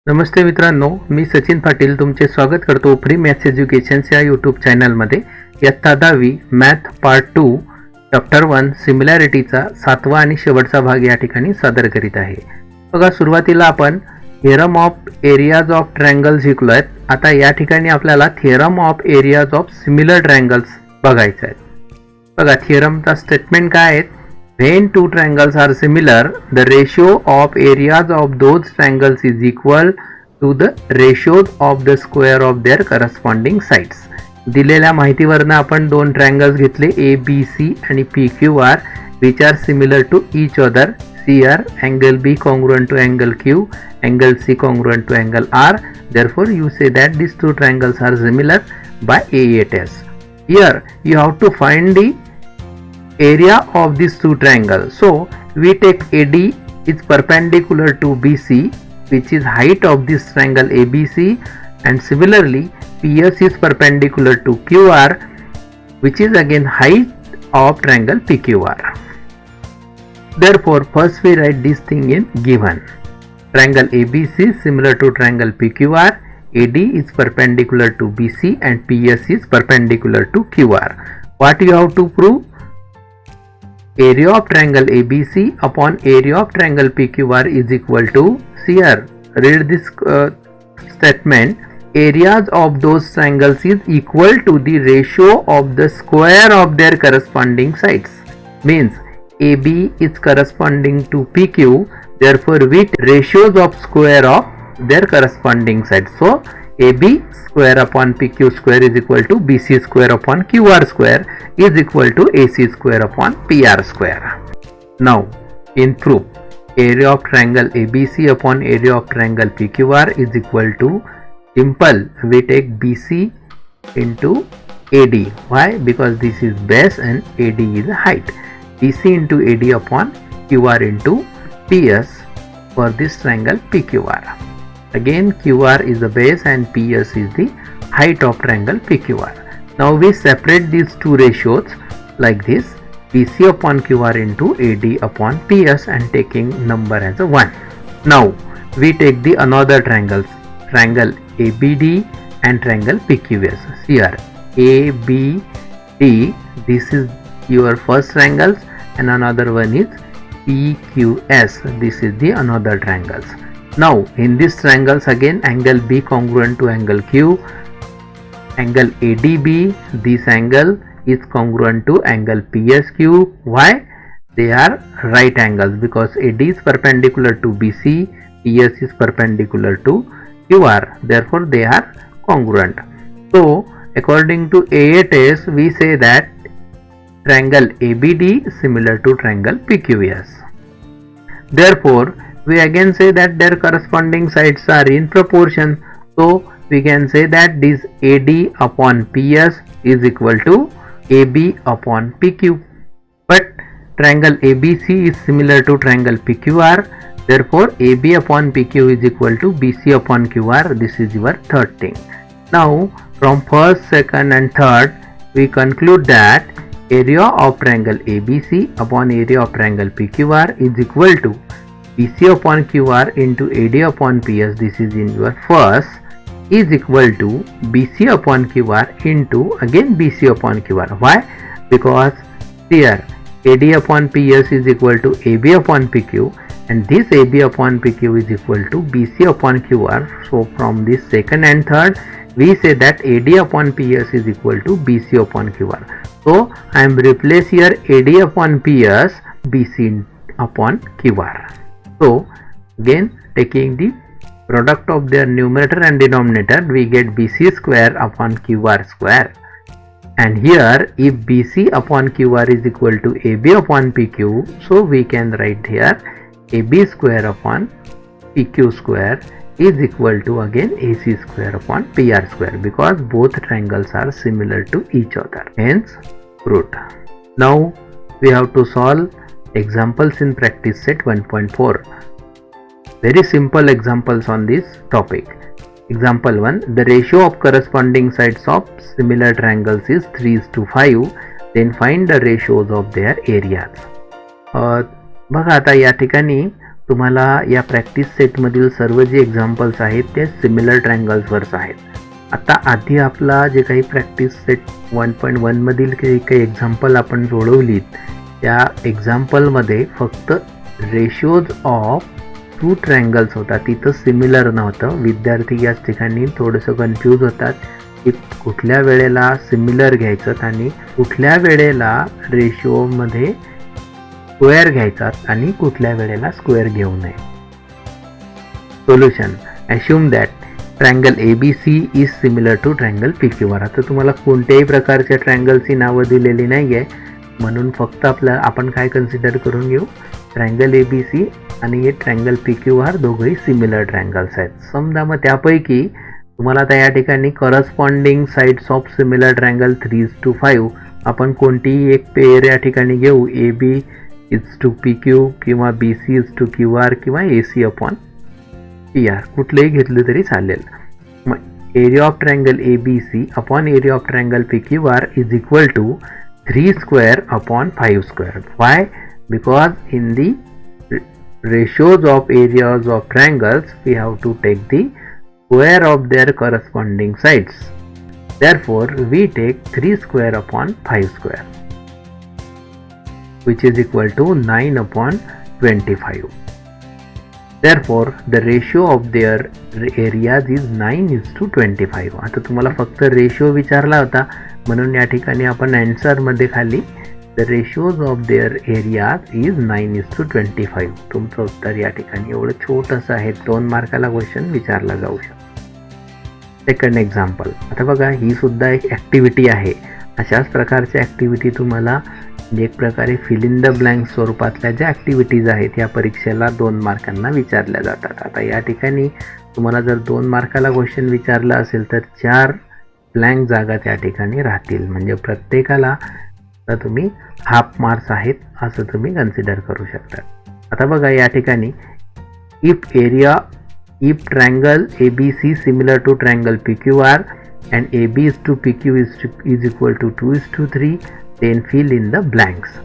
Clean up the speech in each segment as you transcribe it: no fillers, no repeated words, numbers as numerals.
नमस्ते मित्रांनो, मी सचिन पाटील तुमचे स्वागत करतो फ्री मॅथ्स एज्युकेशन्स या यूट्यूब चॅनलमध्ये. इयत्ता 10वी मॅथ पार्ट 2 चॅप्टर 1 सिमिलॅरिटीचा 7वा आणि शेवटचा भाग या ठिकाणी सादर करीत आहे. बघा, सुरुवातीला आपण theorem of areas of triangles शिकलोय. आता या ठिकाणी आपल्याला theorem of areas of similar triangles बघायचं आहे. बघा, थिअरमचा स्टेटमेंट काय आहे? When two triangles are similar, the ratio of areas of those triangles is equal to the ratios of the square of their corresponding sides. दिलेल्या माहितीवरनं आपण दोन triangles घेतले ABC आणि PQR which are similar to each other. Here angle B congruent to angle Q, angle C congruent to angle R. Therefore you say that these two triangles are similar by AA test. Here you have to find the area of these two triangles. So we take AD is perpendicular to BC, which is height of this triangle ABC, and similarly PS is perpendicular to QR, which is again height of triangle PQR. Therefore first we write this thing in given. Triangle ABC is similar to triangle PQR. AD is perpendicular to BC and PS is perpendicular to QR. What you have to prove? Area of triangle ABC upon area of triangle PQR is equal to, see here, read this statement, areas of those triangles is equal to the ratio of the square of their corresponding sides. Means AB is corresponding to PQ, therefore with ratios of square of their corresponding sides. So AB square upon PQ square is equal to BC square upon QR square is equal to AC square upon PR square. Now in proof, area of triangle ABC upon area of triangle PQR is equal to, simple, we take BC into AD. Why? Because this is base and AD is height. BC into AD upon QR into PS for this triangle PQR. Again QR is the base and PS is the height of triangle PQR. Now we separate these two ratios like this, BC upon QR into AD upon PS, and taking number as a 1. Now we take the another triangles, triangle ABD and triangle PQS. Here ABD, this is your first triangles, and another one is PQS, this is the another triangles. Now in these triangles again angle B congruent to angle Q, angle ADB, this angle is congruent to angle PSQ. Why? They are right angles because AD is perpendicular to BC, PS is perpendicular to QR, therefore they are congruent. So according to AA test we say that triangle ABD is similar to triangle PQS. Therefore we again say that their corresponding sides are in proportion. So we can say that this AD upon PS is equal to AB upon PQ. But triangle ABC is similar to triangle PQR. Therefore AB upon PQ is equal to BC upon QR. This is your third thing. Now from first, second and third we conclude that area of triangle ABC upon area of triangle PQR is equal to BC upon QR into AD upon PS, this is in your first, is equal to BC upon QR into again BC upon QR. Why? Because here AD upon PS is equal to AB upon PQ, and this AB upon PQ is equal to BC upon QR. So from this second and third we say that AD upon PS is equal to BC upon QR. So I am replace here AD upon PS, BC upon QR. So again taking the product of their numerator and denominator we get BC square upon QR square, and here if BC upon QR is equal to AB upon PQ, so we can write here AB square upon PQ square is equal to again AC square upon PR square, because both triangles are similar to each other, hence root. Now we have to solve examples in practice set 1.4. Very simple examples on this topic. Example 1, the ratio of corresponding sides of similar triangles is 3:5. Then find the ratios of their areas. बघा, आता या ठिकाणी तुम्हाला या practice सेटमधील सर्व जे examples आहेत ते similar ट्रायंगल्सवरच आहेत. आता आधी आपला जे काही प्रॅक्टिस सेट 1.1 मधील काही एक्झाम्पल आपण सोडवलीत त्या एक्झाम्पलमध्ये फक्त रेशोज ऑफ टू ट्रायंगल्स होता, तिथं सिमिलर नव्हतं. विद्यार्थी याच ठिकाणी थोडंसं कन्फ्यूज होतात की कुठल्या वेळेला सिमिलर घ्यायचं आणि कुठल्या वेळेला रेशोमध्ये स्क्वेअर घ्यायचा आणि कुठल्या वेळेला स्क्वेअर घेऊ नये. Solution. Assume that triangle ABC is similar to triangle PQR. आता तुम्हाला कोणत्याही प्रकारच्या ट्रायंगलची नावं दिलेली नाही आहे, म्हणून फक्त आपण काय कन्सिडर करून घेऊ, ट्रायंगल ABC आणि हे ट्रायंगल PQR दोघंही सिमिलर ट्रायंगल्स आहेत. समजा मग त्यापैकी तुम्हाला आता या ठिकाणी corresponding sides of similar triangle 3:5 आपण कोणतीही एक पेअर या ठिकाणी घेऊ, AB इज टू PQ किंवा BC इज टू QR किंवा AC अपॉन PR, कुठलंही घेतलं तरी चालेल. मग area of triangle ABC upon area of triangle PQR is equal to 3 square upon 5 square. Why? Because in the ratios of areas of triangles we have to take the square of their corresponding sides. Therefore we take 3 square upon 5 square, which is equal to 9 upon 25. Therefore the ratio of their areas is 9:25. आता तुम्हाला फक्त ratio विचारला होता म्हणून या ठिकाणी आपण answer मध्ये खाली the ratios of their areas is 9:25. तुमचं उत्तर या ठिकाणी एवढं छोटंसं आहे, 2 मार्काला क्वेश्चन विचारला जाऊ शकतो. Second example. आता बघा ही सुद्धा एक ॲक्टिव्हिटी आहे. अशाच प्रकारच्या ॲक्टिव्हिटी तुम्हाला एक प्रकारे फिल इन द ब्लँक स्वरूपातल्या ज्या ॲक्टिव्हिटीज आहेत या परीक्षेला 2 मार्कांना विचारल्या जातात. आता या ठिकाणी तुम्हाला जर 2 मार्काला क्वेश्चन विचारला असेल तर 4 ब्लँक जागा त्या ठिकाणी राहतील, म्हणजे प्रत्येकाला तर तुम्ही हाफ मार्क्स आहेत असं तुम्ही कन्सिडर करू शकता. आता बघा या ठिकाणी if triangle ABC similar to triangle PQR and AB is to PQ is equal to 2:3, then fill in the blanks.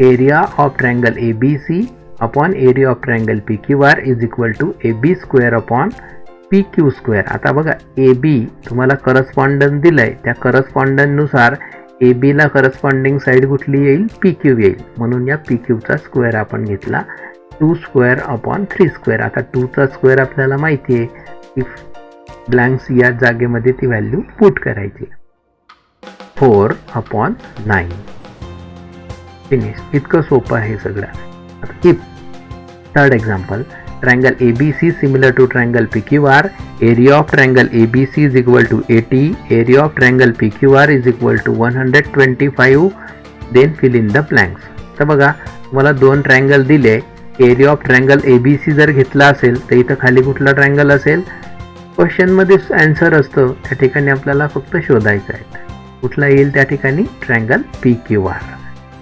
Area of triangle ABC upon area of triangle PQR is equal to AB square upon PQ square. आता बघा AB तुम्हाला correspondence दिलंय, त्या correspondence नुसार AB ला corresponding side कुठली येईल, PQ येईल, म्हणून या PQ चा स्क्वेअर आपण घेतला 2 स्क्वेअर अपॉन 3 स्क्वेअर. आता 2 चा स्क्वेअर आपल्याला माहिती आहे की ब्लँक्स या जागेमध्ये ती व्हॅल्यू पुट करायची, 4 अपॉन 9. फिनिश. इतकं सोपं आहे सगळं. आता if third example, triangle ABC similar to triangle PQR, area of triangle ABC is equal to 80, area of triangle PQR is equal to 125, then fill in the blanks. तर बघा मला 2 triangle दिले, area of triangle ABC जर घेतला असेल तर इथं खाली कुठला ट्रायंगल असेल, क्वेश्चनमध्ये आन्सर असतं, त्या ठिकाणी आपल्याला फक्त शोधायचं आहे कुठला येईल, त्या ठिकाणी ट्रायंगल PQR.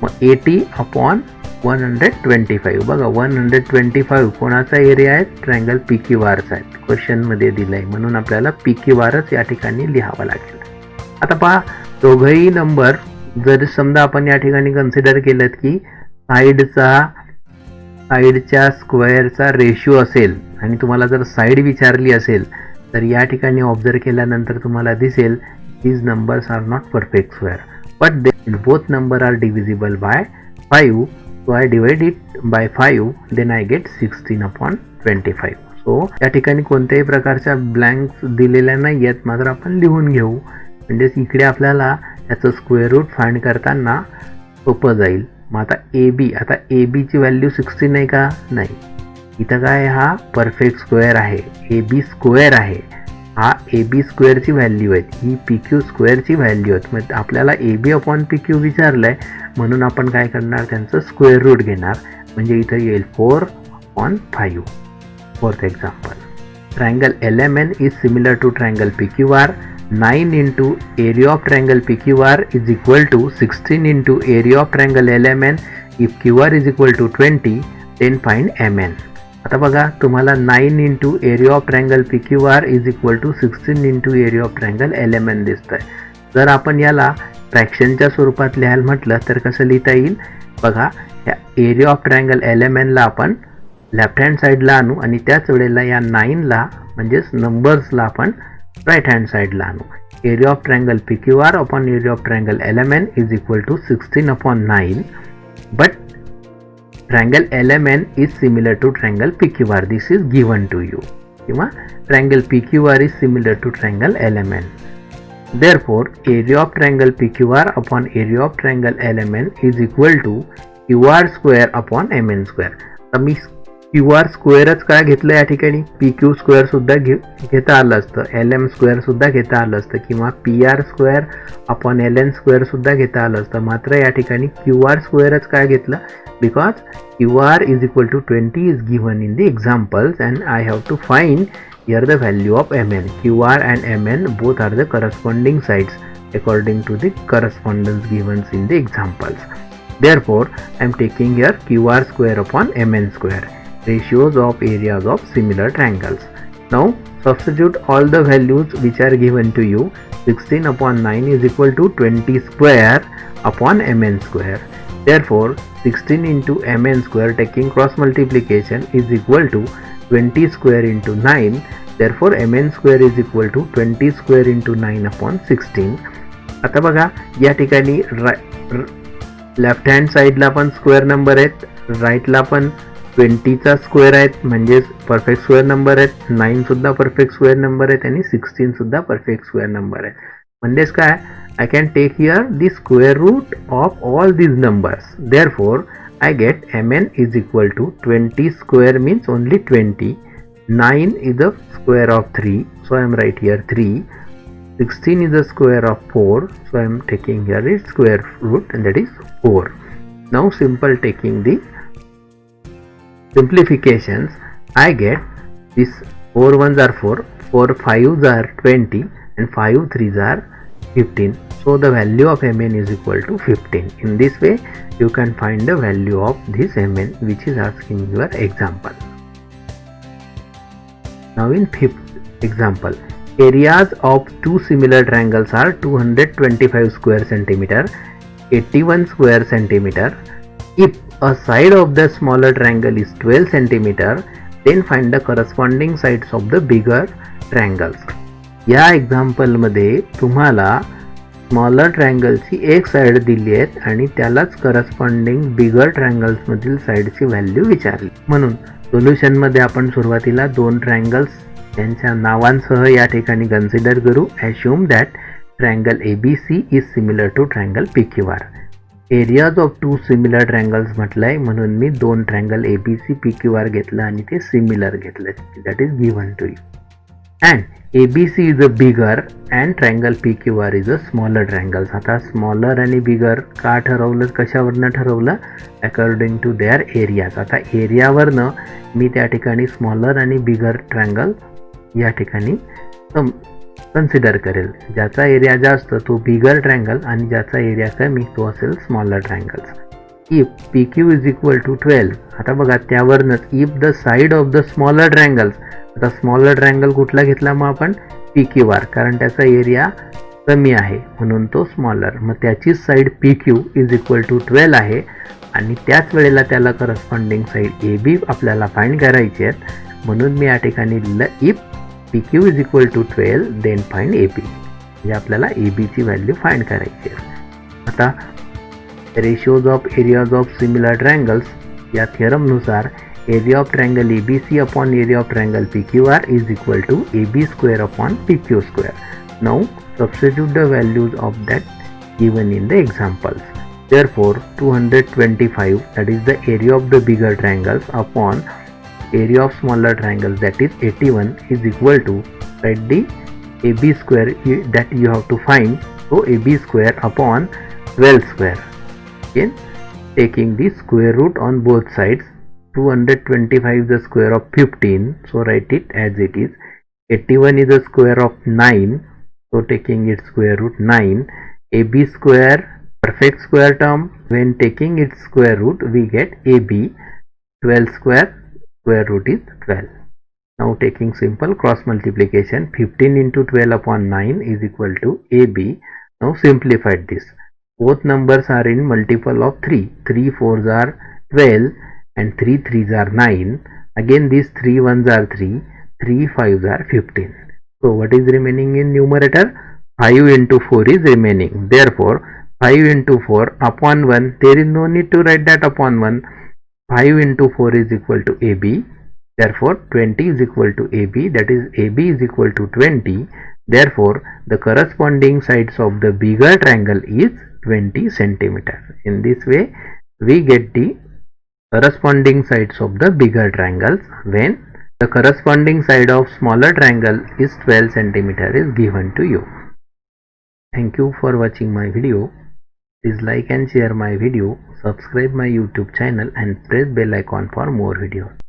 मग 80 अपॉन 125. बघा 125 कोणाचा एरिया आहे, ट्रायंगल PQRचा आहे, क्वेश्चनमध्ये दिलाय, म्हणून आपल्याला PQRच या ठिकाणी लिहावं लागेल. आता पहा दोघंही नंबर जर समजा आपण या ठिकाणी कन्सिडर केलं की साईडच्या स्क्वेअरचा रेशिओ असेल आणि तुम्हाला जर साईड विचारली असेल तर या ठिकाणी ऑब्झर्व केल्यानंतर तुम्हाला दिसेल these numbers are not perfect square, but then both number are divisible by 5, so I divide it by 5, then I get 16 upon 25. So या ठिकाणी कोणत्याही प्रकारच्या ब्लँक्स दिलेल्या नाही आहेत, मात्र आपण लिहून घेऊ, म्हणजे इकडे आपल्याला याचं स्क्वेअर रूट फाइंड करताना सोपं जाईल. मग आता AB ची व्हॅल्यू 16 आहे का, नाही, इथं काय, हा परफेक्ट स्क्वेअर आहे, AB स्क्वेअर आहे, हा AB स्क्वेअरची व्हॅल्यू आहे, ही PQ स्क्वेअरची व्हॅल्यू आहे. मग आपल्याला AB अपॉन PQ विचारलंय म्हणून आपण काय करणार, त्यांचं स्क्वेअर रूट घेणार, म्हणजे इथं येईल 4 upon 5. Fourth example, triangle LMN is similar to triangle PQR. 9 into area of triangle PQR is equal to 16 into area of triangle LMN. If QR is equal to 20, then find MN. आता बघा तुम्हाला 9 into area of triangle PQR is equal to 16 into area of triangle LMN दिसतंय. जर आपण याला फ्रॅक्शनच्या स्वरूपात लिहायला म्हटलं तर कसं लिहिता येईल, बघा या एरिया ऑफ ट्रायंगल LMNला आपण लेफ्ट हँड साईडला आणू आणि त्याच वेळेला या 9ला म्हणजेच नंबर्सला आपण राईट हँड साईडला आणू. Area of triangle PQR upon area of triangle LMN is equal to 16 upon 9, but triangle LMN is similar to triangle PQR. This is given to you. Triangle PQR is similar to triangle LMN. Therefore, area of triangle PQR upon area of triangle LMN is equal to QR square upon MN square. तर मी QR स्क्वेअरच काय घेतलं या ठिकाणी, PQ square सुद्धा घेता आलं असतं, LM square सुद्धा घेता आलं असतं किंवा PR square upon LN square सुद्धा घेता आलं असतं. मात्र या ठिकाणी QR स्क्वेअरच काय घेतलं, because QR is equal to 20 is given in the examples and I have to find here the value of MN. QR and MN both are the corresponding sides according to the correspondence given in the examples. Therefore, I am taking here QR square upon MN square, ratios of areas of similar triangles. Now substitute all the values which are given to you. 16 upon 9 is equal to 20 square upon MN square. Therefore, 16 into MN square taking cross multiplication is equal to 20 square into 9. Therefore, MN square is equal to 20 square into 9 upon 16. आता बघा या ठिकाणी left hand साईडला पण square number आहेत, राईटला पण 20चा square आहेत म्हणजेच परफेक्ट स्क्वेअर नंबर आहेत, 9 सुद्धा परफेक्ट स्क्वेअर नंबर आहेत आणि 16 सुद्धा परफेक्ट स्क्वेअर नंबर आहेत. म्हणजेच काय, I can take here the square root of all these numbers. Therefore, I get MN is equal to 20 square means only 20. 9 is the square of 3. So I am right here 3. 16 is the square of 4. So I am taking here its square root and that is 4. Now simple taking the simplifications, I get this 4 ones are 4, 4 5s are 20 and 5 3s are 15. So the value of MN is equal to 15. In this way you can find the value of this MN which is asking your example. Now in fifth example, areas of two similar triangles are 225 square centimeter, 81 square centimeter. If a side of the smaller triangle is 12 centimeter, then find the corresponding sides of the bigger triangles. या example मध्ये तुम्हाला smaller ट्रायंगलची एक side दिली आहे आणि त्यालाच corresponding बिगर triangles मधील साईडची value विचारली. म्हणून सोल्युशन मध्ये आपण सुरुवातीला दोन ट्रायंगल्स यांच्या नावांसह या ठिकाणी कन्सिडर करू. Assume that triangle ABC is similar to triangle PQR. Areas of two similar triangles म्हटलंय म्हणून मी दोन ट्रायंगल ABC PQR घेतलं आणि ते सिमिलर घेतलं. That is given to you. And ABC is a bigger and triangle PQR is a smaller triangles. आता smaller आणि बिगर का ठरवलं, कशावरनं ठरवलं, अकॉर्डिंग टू देअर एरियाज. आता एरियावरनं मी त्या ठिकाणी स्मॉलर आणि बिगर ट्रायंगल या ठिकाणी कन्सिडर करेल. ज्याचा एरिया जास्त तो बिगर ट्रायंगल आणि ज्याचा एरिया कमी तो असेल smaller triangles. If PQ is equal to 12, आता बघा त्यावरनंच if the side of the smaller triangles, आता स्मॉलर ट्रायंगल कुठला घेतला मग आपण, PQR, कारण त्याचा एरिया कमी आहे म्हणून तो स्मॉलर. मग त्याची side PQ is equal to 12 आहे आणि त्याच वेळेला त्याला करस्पॉन्डिंग साईड AB आपल्याला फाइंड करायची आहेत. म्हणून मी या ठिकाणी लिहिलं if PQ is equal to 12 then find AB. म्हणजे आपल्याला ABची व्हॅल्यू फाइंड करायची आहे. आता ratios of areas of similar triangles या थिअरमनुसार area of triangle ABC upon area of triangle PQR is equal to AB square upon PQ square. Now substitute the values of that given in the examples. Therefore 225, that is the area of the bigger triangles, upon area of smaller triangles, that is 81, is equal to, write the AB square that you have to find. So AB square upon 12 square. Again taking the square root on both sides. 225 is the square of 15, so write it as it is. 81 is the square of 9, so taking its square root 9. AB square, perfect square term, when taking its square root we get AB. 12 square root is 12. Now taking simple cross multiplication, 15 into 12 upon 9 is equal to AB. Now simplified this. Both numbers are in multiple of 3. 3 4s are 12 and 3 3s are 9. Again these 3 1s are 3, 3 5s are 15. So what is remaining in numerator? 5 into 4 is remaining. Therefore 5 into 4 upon 1, there is no need to write that upon 1. 5 into 4 is equal to AB. Therefore 20 is equal to AB, that is AB is equal to 20. Therefore the corresponding sides of the bigger triangle is 20 centimeter. In this way we get the corresponding sides of the bigger triangles when the corresponding side of smaller triangle is 12 centimeter is given to you. Thank you for watching my video. Please like and share my video, subscribe my YouTube channel and press bell icon for more videos.